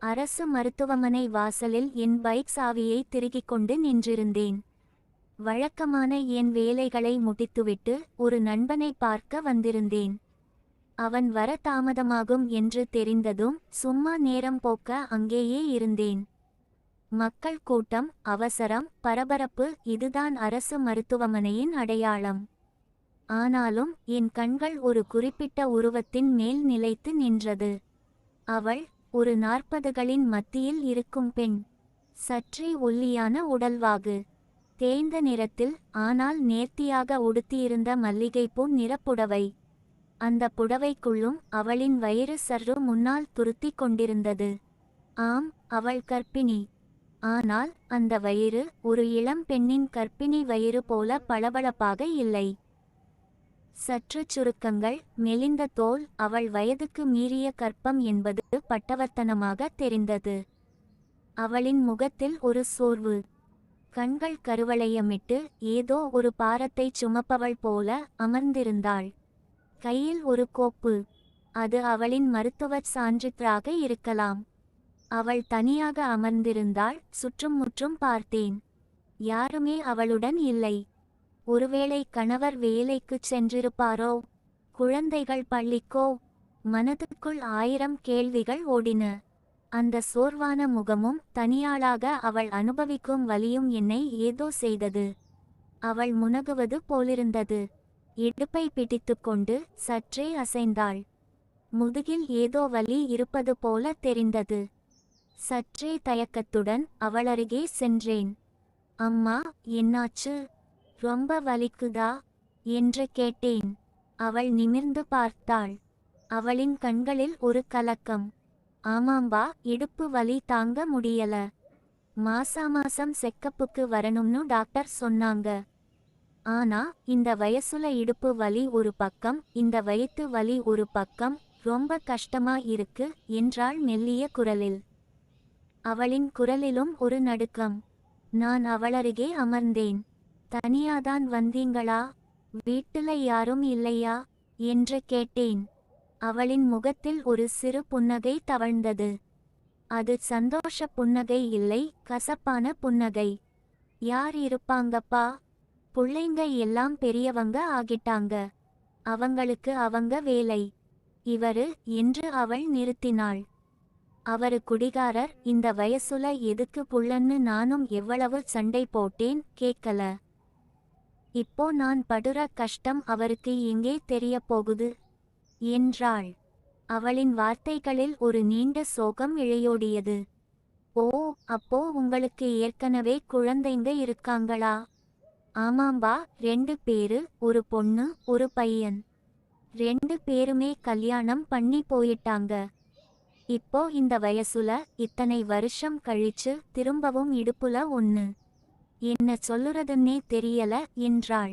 அரசு மருத்துவமனை வாசலில் என் பைக் சாவியை திருகிக் கொண்டு நின்றிருந்தேன். வழக்கமான என் வேலைகளை முடித்துவிட்டு ஒரு நண்பனை பார்க்க வந்திருந்தேன். அவன் வர தாமதமாகும் என்று தெரிந்ததும் சும்மா நேரம் போக்க அங்கேயே இருந்தேன். மக்கள் கூட்டம், அவசரம், பரபரப்பு, இதுதான் அரசு மருத்துவமனையின் அடையாளம். ஆனாலும் என் கண்கள் ஒரு குறிப்பிட்ட உருவத்தின் மேல் நிலைத்து நின்றது. அவள் ஒரு 40களின் மத்தியில் இருக்கும் பெண். சற்றே ஒல்லியான உடல்வாகு, தேய்ந்த நிறத்தில் ஆனால் நேர்த்தியாக உடுத்தியிருந்த மல்லிகைப்பூ நிறப்புடவை. அந்த புடவைக்குள்ளும் அவளின் வயிறு சற்று முன்னால் துருத்தி கொண்டிருந்தது. ஆம், அவள் கர்ப்பிணி. ஆனால் அந்த வயிறு ஒரு இளம் பெண்ணின் கர்ப்பிணி வயிறு போல பளபளப்பாக இல்லை. சற்று சுருக்கங்கள், மெலிந்த தோல், அவள் வயதுக்கு மீறிய கர்ப்பம் என்பது பட்டவர்த்தனமாக தெரிந்தது. அவளின் முகத்தில் ஒரு சோர்வு. கண்கள் கருவளையமிட்டு ஏதோ ஒரு பாரத்தைச் சுமப்பவள் போல அமர்ந்திருந்தாள். கையில் ஒரு கோப்பு. அது அவளின் மருத்துவச் சான்றிதழாக இருக்கலாம். அவள் தனியாக அமர்ந்திருந்தாள். சுற்றும் முற்றும் பார்த்தேன். யாருமே அவளுடன் இல்லை. ஒருவேளை கணவர் வேலைக்குச் சென்றிருப்பாரோ, குழந்தைகள் பள்ளிக்கோ? மனதுக்குள் 1000 கேள்விகள் ஓடின. அந்த சோர்வான முகமும் தனியாளாக அவள் அனுபவிக்கும் வலியும் என்னை ஏதோ செய்தது. அவள் முனகுவது போலிருந்தது. இடுப்பை பிடித்துக்கொண்டு சற்றே அசைந்தாள். முதுகில் ஏதோ வலி இருப்பது போல தெரிந்தது. சற்றே தயக்கத்துடன் அவளருகே சென்றேன். அம்மா, என்னாச்சு? ரொம்ப வலிக்குதா என்று கேட்டேன். அவள் நிமிர்ந்து பார்த்தாள். அவளின் கண்களில் ஒரு கலக்கம். ஆமாம்பா, இடுப்பு வலி தாங்க முடியல. மாசாமாசம் செக்கப்புக்கு வரணும்னு டாக்டர் சொன்னாங்க. ஆனா இந்த வயசுல இடுப்பு வலி ஒரு பக்கம், இந்த வயிற்று வலி ஒரு பக்கம், ரொம்ப கஷ்டமா இருக்கு என்றாள் மெல்லிய குரலில். அவளின் குரலிலும் ஒரு நடுக்கம். நான் அவளருகே அமர்ந்தேன். தனியாதான் வந்தீங்களா? வீட்டுல யாரும் இல்லையா என்று கேட்டேன். அவளின் முகத்தில் ஒரு சிறு புன்னகை தவழ்ந்தது. அது சந்தோஷ புன்னகை இல்லை, கசப்பான புன்னகை. யார் இருப்பாங்கப்பா? புள்ளைங்க எல்லாம் பெரியவங்க ஆகிட்டாங்க. அவங்களுக்கு அவங்க வேலை. இவரு என்று அவள் நிறுத்தினாள். அவரு குடிகாரர். இந்த வயசுல எதுக்கு புள்ளன்னு நானும் எவ்வளவு சண்டை போட்டேன், கேட்கல. இப்போ நான் படுற கஷ்டம் அவருக்கு எங்கே தெரிய போகுது என்றாள். அவளின் வார்த்தைகளில் ஒரு நீண்ட சோகம் இழையோடியது. ஓ, அப்போ உங்களுக்கு ஏற்கனவே குழந்தைங்க இருக்காங்களா? ஆமாம்பா, 2 பேரு, ஒரு பொண்ணு ஒரு பையன். 2 பேருமே கல்யாணம் பண்ணி போயிட்டாங்க. இப்போ இந்த வயசுல இத்தனை வருஷம் கழிச்சு திரும்பவும் இடுப்புல ஒண்ணு. என்ன சொல்லுறதுன்னே தெரியல என்றாள்.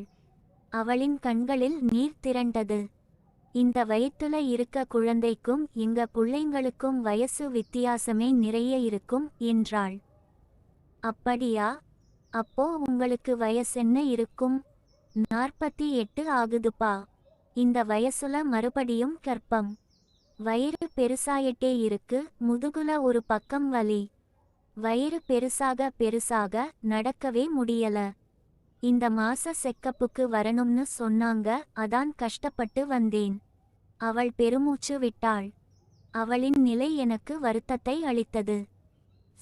அவளின் கண்களில் நீர் திரண்டது. இந்த வயித்துல இருக்க குழந்தைக்கும் எங்க புள்ளைங்களுக்கும் வயசு வித்தியாசமே நிறைய இருக்கும் என்றாள். அப்படியா? அப்போ உங்களுக்கு வயசென்ன இருக்கும்? 48 ஆகுதுப்பா. இந்த வயசுல மறுபடியும் கர்ப்பம். வயிறு பெருசாயிட்டே இருக்கு. முதுகுல ஒரு பக்கம் வலி. வயிறு பெருசாக பெருசாக நடக்கவே முடியல. இந்த மாச செக்கப்புக்கு வரணும்னு சொன்னாங்க, அதான் கஷ்டப்பட்டு வந்தேன். அவள் பெருமூச்சு விட்டாள். அவளின் நிலை எனக்கு வருத்தத்தை அளித்தது.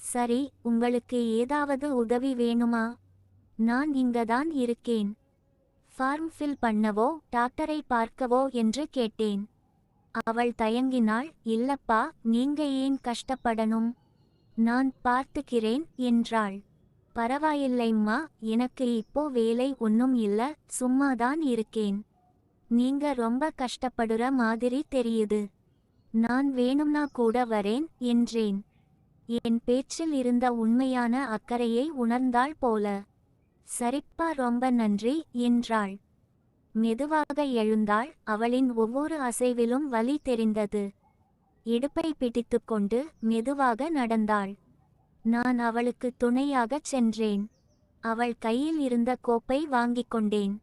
சரி, உங்களுக்கு ஏதாவது உதவி வேணுமா? நான் இங்கதான் இருக்கேன். ஃபார்ம் ஃபில் பண்ணவோ டாக்டரை பார்க்கவோ என்று கேட்டேன். அவள் தயங்கினாள். இல்லப்பா, நீங்க ஏன் கஷ்டப்படணும்? நான் பார்த்துக்கிறேன் என்றாள். பரவாயில்லைம்மா, எனக்கு இப்போ வேலை ஒன்னும் இல்ல, சும்மாதான் இருக்கேன். நீங்க ரொம்ப கஷ்டப்படுற மாதிரி தெரியுது. நான் வேணும்னா கூட வரேன் என்றேன். என் பேச்சில் இருந்த உண்மையான அக்கறையை உணர்ந்தாள் போல. சரிப்பா, ரொம்ப நன்றி என்றாள். மெதுவாக எழுந்தாள். அவளின் ஒவ்வொரு அசைவிலும் வலி தெரிந்தது. இடுப்பை பிடித்துக்கொண்டு மெதுவாக நடந்தாள். நான் அவளுக்கு துணையாகச் சென்றேன். அவள் கையில் இருந்த கோப்பை வாங்கிக் கொண்டேன்.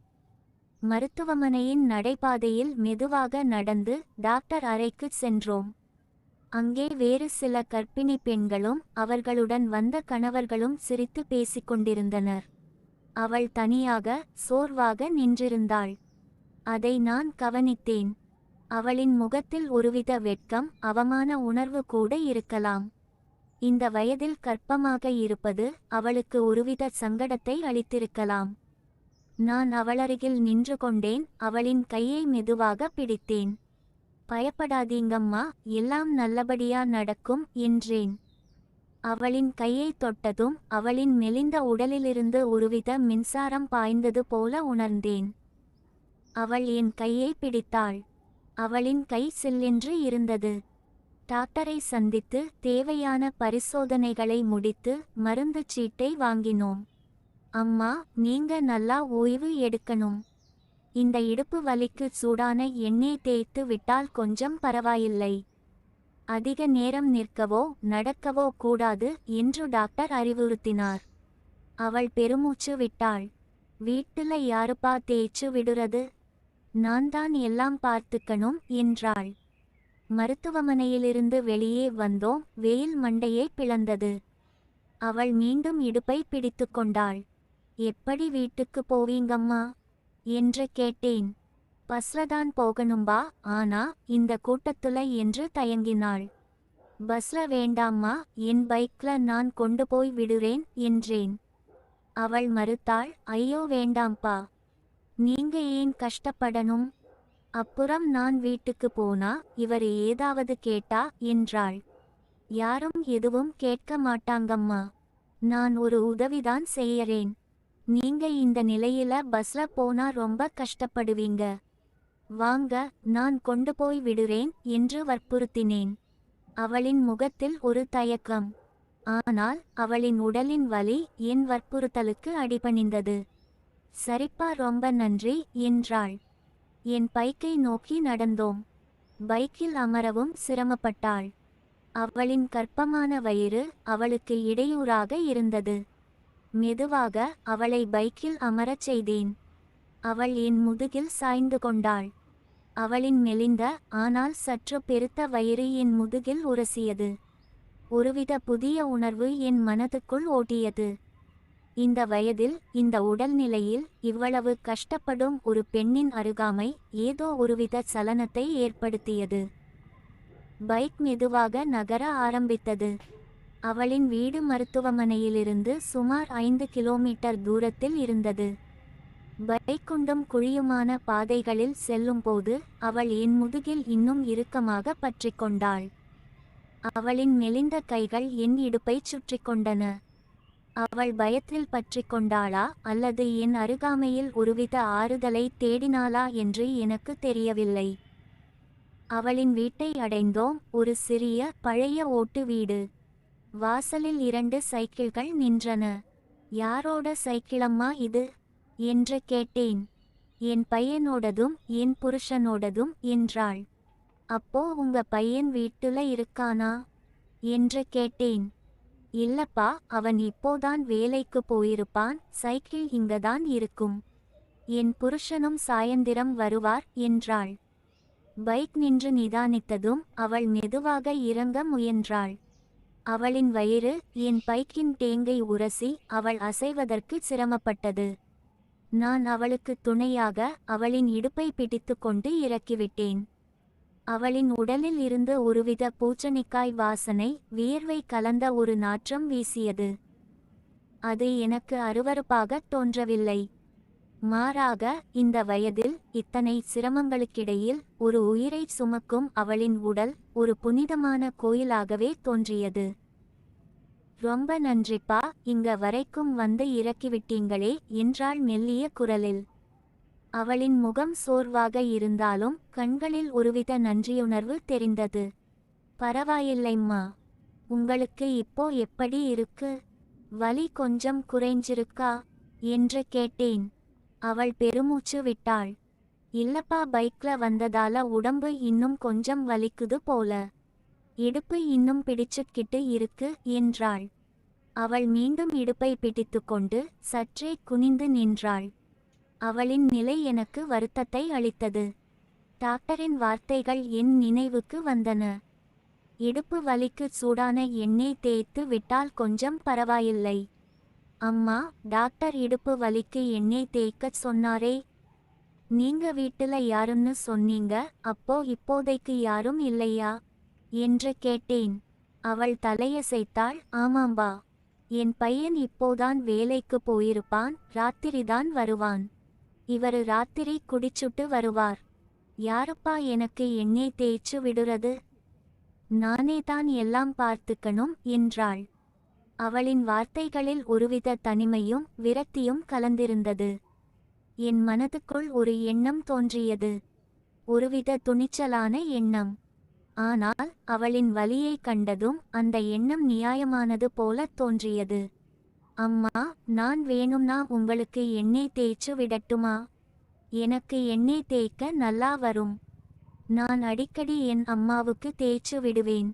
மருத்துவமனையின் நடைபாதையில் மெதுவாக நடந்து டாக்டர் அறைக்குச் சென்றோம். அங்கே வேறு சில கர்ப்பிணி பெண்களும் அவர்களுடன் வந்த கணவர்களும் சிரித்து பேசிக்கொண்டிருந்தனர். அவள் தனியாக சோர்வாக நின்றிருந்தாள். அதை நான் கவனித்தேன். அவளின் முகத்தில் ஒருவித வெட்கம், அவமான உணர்வு கூட இருக்கலாம். இந்த வயதில் கர்ப்பமாக இருப்பது அவளுக்கு ஒருவித சங்கடத்தை அளித்திருக்கலாம். நான் அவளருகில் நின்று கொண்டேன். அவளின் கையை மெதுவாக பிடித்தேன். பயப்படாதீங்கம்மா, எல்லாம் நல்லபடியா நடக்கும் என்றேன். அவளின் கையை தொட்டதும் அவளின் மெலிந்த உடலிலிருந்து ஒருவித மின்சாரம் பாய்ந்தது போல உணர்ந்தேன். அவள் என் கையை பிடித்தாள். அவளின் கை சில்லென்று இருந்தது. டாக்டரை சந்தித்து தேவையான பரிசோதனைகளை முடித்து மருந்து சீட்டை வாங்கினோம். அம்மா, நீங்க நல்லா ஓய்வு எடுக்கணும். இந்த இடுப்பு வலிக்கு சூடான எண்ணெய் தேய்த்து விட்டால் கொஞ்சம் பரவாயில்லை. அதிக நேரம் நிற்கவோ நடக்கவோ கூடாது என்று டாக்டர் அறிவுறுத்தினார். அவள் பெருமூச்சு விட்டாள். வீட்டுல யாருப்பா தேய்ச்சு விடுறது? நான் தான் எல்லாம் பார்த்துக்கணும் என்றாள். மருத்துவமனையிலிருந்து வெளியே வந்தோம். வெயில் மண்டையை பிளந்தது. அவள் மீண்டும் இடுப்பை பிடித்து கொண்டாள். எப்படி வீட்டுக்கு போவீங்கம்மா என்று கேட்டேன். பஸ்லதான் போகணும்பா, ஆனா இந்த கூட்டத்துல என்று தயங்கினாள். பஸ்ல வேண்டாம்மா, என் பைக்ல நான் கொண்டு போய் விடுறேன் என்றேன். அவள் மறுத்தாள். ஐயோ வேண்டாம்பா, நீங்க ஏன் கஷ்டப்படணும்? அப்புறம் நான் வீட்டுக்கு போனா இவர் ஏதாவது கேட்டா என்றாள். யாரும் எதுவும் கேட்க மாட்டாங்கம்மா. நான் ஒரு உதவிதான் செய்யறேன். நீங்க இந்த நிலையில பஸ்ல போனா ரொம்ப கஷ்டப்படுவீங்க. வாங்க, நான் கொண்டு போய் விடுறேன் என்று வற்புறுத்தினேன். அவளின் முகத்தில் ஒரு தயக்கம். ஆனால் அவளின் உடலின் வலி என் வற்புறுத்தலுக்கு அடிபணிந்தது. சரிப்பா, ரொம்ப நன்றி என்றாள். என் பைக்கை நோக்கி நடந்தோம். பைக்கில் அமரவும் சிரமப்பட்டாள். அவளின் கர்ப்பமான வயிறு அவளுக்கு இடையூறாக இருந்தது. மெதுவாக அவளை பைக்கில் அமரச் செய்தேன். அவள் என் முதுகில் சாய்ந்து கொண்டாள். அவளின் மெலிந்த ஆனால் சற்று பெருத்த வயிறு என் முதுகில் உரசியது. ஒருவித புதிய உணர்வு என் மனதுக்குள் ஓட்டியது. இந்த வயதில், இந்த உடல்நிலையில் இவ்வளவு கஷ்டப்படும் ஒரு பெண்ணின் அருகாமை ஏதோ ஒருவித சலனத்தை ஏற்படுத்தியது. பைக் மெதுவாக நகர ஆரம்பித்தது. அவளின் வீடு மருத்துவமனையிலிருந்து சுமார் 5 கிலோமீட்டர் தூரத்தில் இருந்தது. பைக் குண்டும் குழியுமான பாதைகளில் செல்லும்போது அவள் என் முதுகில் இன்னும் இறுக்கமாக பற்றி கொண்டாள். அவளின் மெலிந்த கைகள் என் இடுப்பை சுற்றி கொண்டன. அவள் பயத்தில் பற்றி கொண்டாளா அல்லது என் அருகாமையில் ஒருவித ஆறுதலை தேடினாளா என்று எனக்கு தெரியவில்லை. அவளின் வீட்டை அடைந்தோம். ஒரு சிறிய பழைய ஓட்டு வீடு. வாசலில் 2 சைக்கிள்கள் நின்றன. யாரோட சைக்கிளம்மா இது என்று கேட்டேன். என் பையனோடதும் என் புருஷனோடதும் என்றாள். அப்போ உங்க பையன் வீட்டுல இருக்கானா என்று கேட்டேன். இல்லப்பா, அவன் இப்போதான் வேலைக்கு போயிருப்பான். சைக்கிள் இங்கதான் இருக்கும். என் புருஷனும் சாயந்திரம் வருவார் என்றாள். பைக் நின்று நிதானித்ததும் அவள் மெதுவாக இறங்க முயன்றாள். அவளின் வயிறு என் பைக்கின் டேங்கை உரசி அவள் அசைவதற்கு சிரமப்பட்டது. நான் அவளுக்கு துணையாக அவளின் இடுப்பை பிடித்து கொண்டு இறக்கிவிட்டேன். அவளின் உடலில் இருந்து ஒருவித பூச்சணிக்காய் வாசனை, வியர்வை கலந்த ஒரு நாற்றம் வீசியது. அது எனக்கு அருவருப்பாக தோன்றவில்லை. மாறாக, இந்த வயதில் இத்தனை சிரமங்களுக்கிடையில் ஒரு உயிரை சுமக்கும் அவளின் உடல் ஒரு புனிதமான கோயிலாகவே தோன்றியது. ரொம்ப நன்றிப்பா, இங்க வரைக்கும் வந்து இறக்கிவிட்டீங்களே என்றாள் மெல்லிய குரலில். அவளின் முகம் சோர்வாக இருந்தாலும் கண்களில் ஒருவித நன்றியுணர்வு தெரிந்தது. பரவாயில்லைம்மா, உங்களுக்கு இப்போ எப்படி இருக்கு? வலி கொஞ்சம் குறைஞ்சிருக்கா என்று கேட்டேன். அவள் பெருமூச்சு விட்டாள். இல்லப்பா, பைக்ல வந்ததால உடம்பு இன்னும் கொஞ்சம் வலிக்குது போல. இடுப்பு இன்னும் பிடிச்சுக்கிட்டு இருக்கு என்றாள். அவள் மீண்டும் இடுப்பை பிடித்துக்கொண்டு சற்றே குனிந்து நின்றாள். அவளின் நிலை எனக்கு வருத்தத்தை அளித்தது. டாக்டரின் வார்த்தைகள் என் நினைவுக்கு வந்தன. இடுப்பு வலிக்கு சூடான எண்ணெய் தேய்த்து விட்டால் கொஞ்சம் பரவாயில்லை. அம்மா, டாக்டர் இடுப்பு வலிக்கு எண்ணெய் தேய்க்க சொன்னாரே, நீங்க வீட்டுல யாருன்னு சொன்னீங்க, அப்போ இப்போதைக்கு யாரும் இல்லையா என்று கேட்டேன். அவள் தலையசைத்தாள். ஆமாம்பா, என் பையன் இப்போதான் வேலைக்கு போயிருப்பான், ராத்திரிதான் வருவான். இவரு ராத்திரி குடிச்சுட்டு வருவார். யாருப்பா எனக்கு எண்ணெய் தேய்ச்சு விடுறது? நானேதான் எல்லாம் பார்த்துக்கணும் என்றாள். அவளின் வார்த்தைகளில் ஒருவித தனிமையும் விரக்தியும் கலந்திருந்தது. என் மனதுக்குள் ஒரு எண்ணம் தோன்றியது, ஒருவித துணிச்சலான எண்ணம். ஆனால் அவளின் வலியை கண்டதும் அந்த எண்ணம் நியாயமானது போல தோன்றியது. அம்மா, நான் வேணும்னா உங்களுக்கு எண்ணெய் தேய்ச்சு விடட்டுமா? எனக்கு எண்ணெய் தேய்க்க நல்லா வரும். நான் அடிக்கடி என் அம்மாவுக்கு தேய்ச்சு விடுவேன்.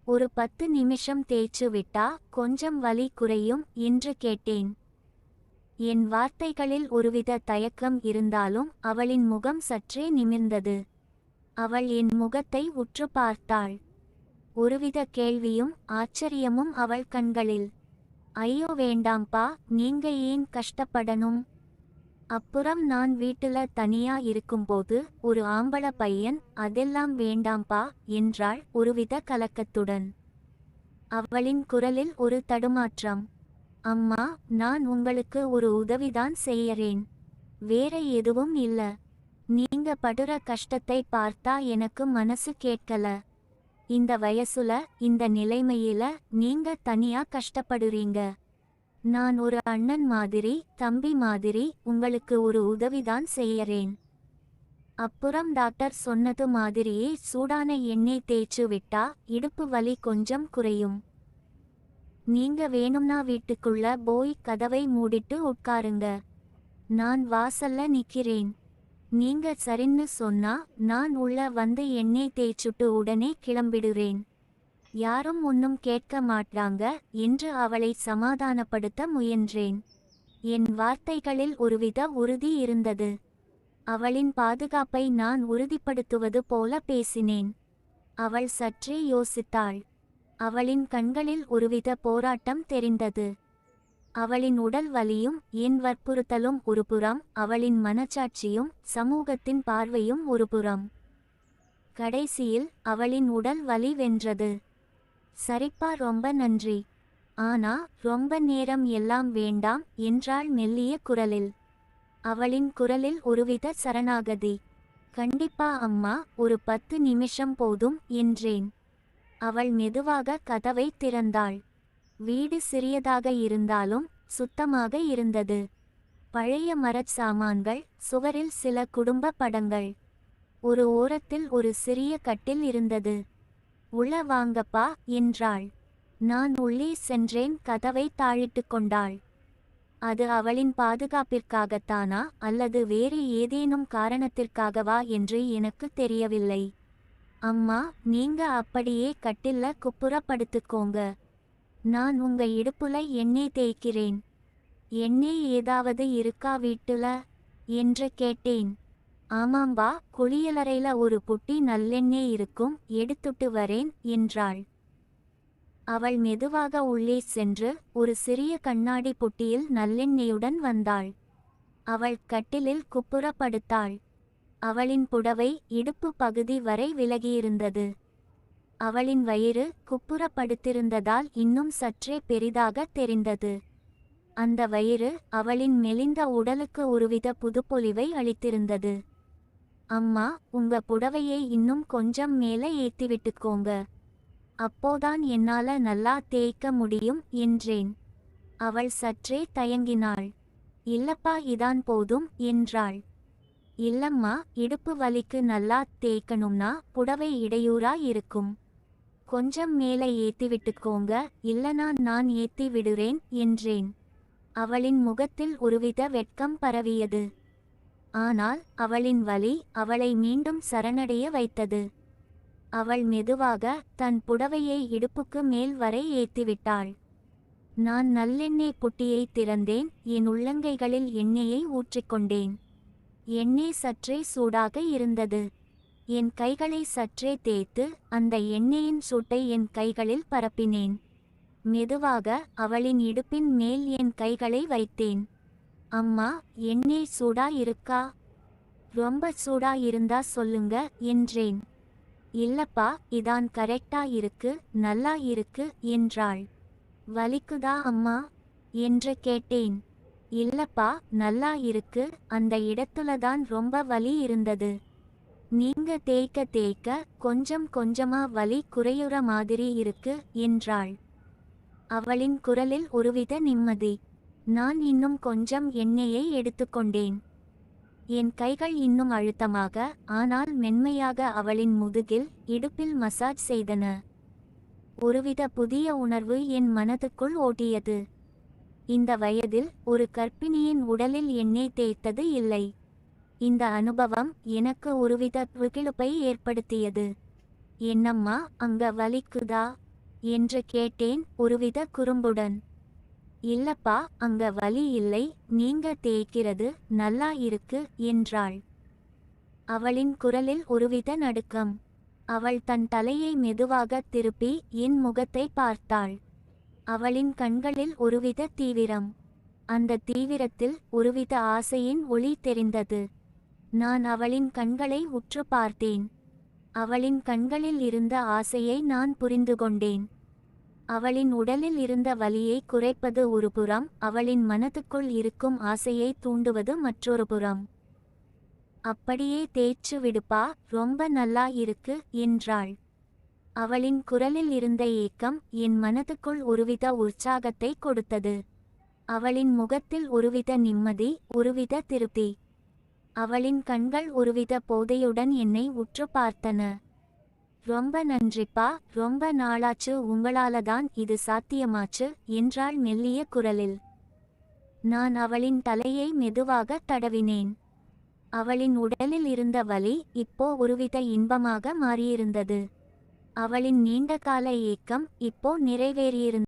ஒரு 10 நிமிஷம் தேய்ச்சு விட்டா கொஞ்சம் வலி குறையும் என்று கேட்டேன். என் வார்த்தைகளில் ஒருவித தயக்கம் இருந்தாலும் அவளின் முகம் சற்றே நிமிர்ந்தது. அவள் என் முகத்தை உற்று பார்த்தாள். ஒருவித கேள்வியும் ஆச்சரியமும் அவள் கண்களில். ஐயோ வேண்டாம்பா, நீங்க ஏன் கஷ்டப்படணும்? அப்புறம் நான் வீட்டுல தனியா இருக்கும்போது ஒரு ஆம்பள பையன், அதெல்லாம் வேண்டாம்பா என்றாள் ஒருவித கலக்கத்துடன். அவளின் குரலில் ஒரு தடுமாற்றம். அம்மா, நான் உங்களுக்கு ஒரு உதவிதான் செய்யறேன், வேற எதுவும் இல்ல. நீங்க படுற கஷ்டத்தை பார்த்தா எனக்கு மனசு கேட்கல. இந்த வயசுல இந்த நிலைமையில நீங்க தனியா கஷ்டப்படுறீங்க. நான் ஒரு அண்ணன் மாதிரி, தம்பி மாதிரி உங்களுக்கு ஒரு உதவிதான் செய்யறேன். அப்புறம் டாக்டர் சொன்னது மாதிரியே சூடான எண்ணெய் தேய்ச்சு விட்டா இடுப்பு வலி கொஞ்சம் குறையும். நீங்க வேணும்னா வீட்டுக்குள்ள போய் கதவை மூடிட்டு உட்காருங்க. நான் வாசல்ல நிக்கிறேன். நீங்க சரின்னு சொன்னா நான் உள்ள வந்து எண்ணெய் தேய்ச்சுட்டு உடனே கிளம்பிடுறேன். யாரும் ஒன்னும் கேட்க மாட்டாங்க என்று அவளை சமாதானப்படுத்த முயன்றேன். என் வார்த்தைகளில் ஒருவித உறுதி இருந்தது. அவளின் பாதுகாப்பை நான் உறுதிப்படுத்துவது போல பேசினேன். அவள் சற்றே யோசித்தாள். அவளின் கண்களில் ஒருவித போராட்டம் தெரிந்தது. அவளின் உடல் வலியும் என் வற்புறுத்தலும் ஒருபுறம், அவளின் மனச்சாட்சியும் சமூகத்தின் பார்வையும் ஒருபுறம். கடைசியில் அவளின் உடல் வலி வென்றது. சரிப்பா, ரொம்ப நன்றி. ஆனா ரொம்ப நேரம் எல்லாம் வேண்டாம் என்றாள் மெல்லிய குரலில். அவளின் குரலில் ஒருவித சரணாகதி. கண்டிப்பா அம்மா, ஒரு 10 நிமிஷம் போதும் என்றேன். அவள் மெதுவாக கதவை திறந்தாள். வீடு சிறியதாக இருந்தாலும் சுத்தமாக இருந்தது. பழைய மரச் சாமான்கள், சுவரில் சில குடும்ப படங்கள். ஒரு ஓரத்தில் ஒரு சிறிய கட்டில் இருந்தது. உள்ள வாங்கப்பா என்றாள். நான் உள்ளே சென்றேன். கதவை தாழிட்டு கொண்டாள். அது அவளின் பாதுகாப்பிற்காகத்தானா அல்லது வேறு ஏதேனும் காரணத்திற்காகவா என்று எனக்கு தெரியவில்லை. அம்மா, நீங்க அப்படியே கட்டில்ல குப்புறப்படுத்துக்கோங்க. நான் உங்க இடுப்புல எண்ணெய் தேய்க்கிறேன். எண்ணெய் ஏதாவது இருக்கா வீட்டுல என்று கேட்டேன். ஆமாம்பா, குளியலறையில ஒரு புட்டி நல்லெண்ணெய் இருக்கும், எடுத்துட்டு வரேன் என்றாள். அவள் மெதுவாக உள்ளே சென்று ஒரு சிறிய கண்ணாடி புட்டியில் நல்லெண்ணெயுடன் வந்தாள். அவள் கட்டிலில் குப்புறப்படுத்தாள். அவளின் புடவை இடுப்பு பகுதி வரை விலகியிருந்தது. அவளின் வயிறு குப்புறப்படுத்திருந்ததால் இன்னும் சற்றே பெரிதாக தெரிந்தது. அந்த வயிறு அவளின் மெலிந்த உடலுக்கு ஒருவித புதுப்பொலிவை அளித்திருந்தது. அம்மா, உங்க புடவையை இன்னும் கொஞ்சம் மேலே ஏத்திவிட்டுக்கோங்க. அப்போதான் என்னால நல்லா தேய்க்க முடியும் என்றேன். அவள் சற்றே தயங்கினாள். இல்லப்பா, இதான் போதும் என்றாள். இல்லம்மா, இடுப்பு வலிக்கு நல்லா தேய்க்கணும்னா புடவை இடையூறா இருக்கும். கொஞ்சம் மேலே ஏத்திவிட்டுக்கோங்க, இல்லனா நான் ஏத்தி விடுறேன் என்றேன். அவளின் முகத்தில் ஒருவித வெட்கம் பரவியது. ஆனால் அவளின் வலி அவளை மீண்டும் சரணடைய வைத்தது. அவள் மெதுவாக தன் புடவையை இடுப்புக்கு மேல் வரை ஏத்திவிட்டாள். நான் நல்லெண்ணெய் புட்டியை திறந்தேன். என் உள்ளங்கைகளில் எண்ணெயை ஊற்றிக்கொண்டேன். எண்ணெய் சற்றே சூடாக இருந்தது. என் கைகளை சற்றே தேய்த்து அந்த எண்ணெயின் சூட்டை என் கைகளில் பரப்பினேன். மெதுவாக அவளின் இடுப்பின் மேல் என் கைகளை வைத்தேன். அம்மா, எண்ணெய் சூடா இருக்கா? ரொம்ப சூடா இருந்தா சொல்லுங்க என்றேன். இல்லப்பா, இதான் கரெக்டா இருக்கு, நல்லா இருக்கு என்றாள். வலிக்குதா அம்மா என்று கேட்டேன். இல்லப்பா, நல்லா இருக்கு, அந்த இடத்துலதான் ரொம்ப வலி இருந்தது. நீங்க தேய்க்க தேய்க்க கொஞ்சம் கொஞ்சமா வலி குறையுற மாதிரி இருக்கு என்றாள். அவளின் குரலில் ஒருவித நிம்மதி. நான் இன்னும் கொஞ்சம் எண்ணெயை எடுத்துக்கொண்டேன். என் கைகள் இன்னும் அழுத்தமாக, ஆனால் மென்மையாக அவளின் முதுகில், இடுப்பில் மசாஜ் செய்தன. ஒருவித புதிய உணர்வு என் மனதுக்குள் ஓட்டியது. இந்த வயதில் ஒரு கர்ப்பிணியின் உடலில் எண்ணெய் தேய்த்தது இல்லை. இந்த அனுபவம் எனக்கு ஒருவித புகிழுப்பை ஏற்படுத்தியது. என்னம்மா, அங்க வலிக்குதா என்று கேட்டேன் ஒருவித குறும்புடன். இல்லப்பா, அங்க வலி இல்லை, நீங்க தேய்க்கிறது நல்லா இருக்கு என்றாள். அவளின் குரலில் ஒருவித நடுக்கம். அவள் தன் தலையை மெதுவாக திருப்பி என் முகத்தை பார்த்தாள். அவளின் கண்களில் ஒருவித தீவிரம். அந்த தீவிரத்தில் ஒருவித ஆசையின் ஒளி தெரிந்தது. நான் அவளின் கண்களை உற்று பார்த்தேன். அவளின் கண்களில் இருந்த ஆசையை நான் புரிந்து கொண்டேன். அவளின் உடலில் இருந்த வலியை குறைப்பது ஒரு புறம், அவளின் மனதுக்குள் இருக்கும் ஆசையை தூண்டுவது மற்றொரு புறம். அப்படியே தேய்ச்சு விடுப்பா, ரொம்ப நல்லா இருக்கு என்றாள். அவளின் குரலில் இருந்த ஏக்கம் என் மனதுக்குள் ஒருவித உற்சாகத்தை கொடுத்தது. அவளின் முகத்தில் ஒருவித நிம்மதி, ஒருவித திருப்தி. அவளின் கண்கள் ஒருவித போதையுடன் என்னை உற்று பார்த்தன. ரொம்ப நன்றிப்பா, ரொம்ப நாளாச்சு, உங்களாலதான் இது சாத்தியமாச்சு என்றாள் மெல்லிய குரலில். நான் அவளின் தலையை மெதுவாக தடவினேன். அவளின் உடலில் இருந்த வலி இப்போ ஒருவித இன்பமாக மாறியிருந்தது. அவளின் நீண்டகால ஏக்கம் இப்போ நிறைவேறியிருந்தது.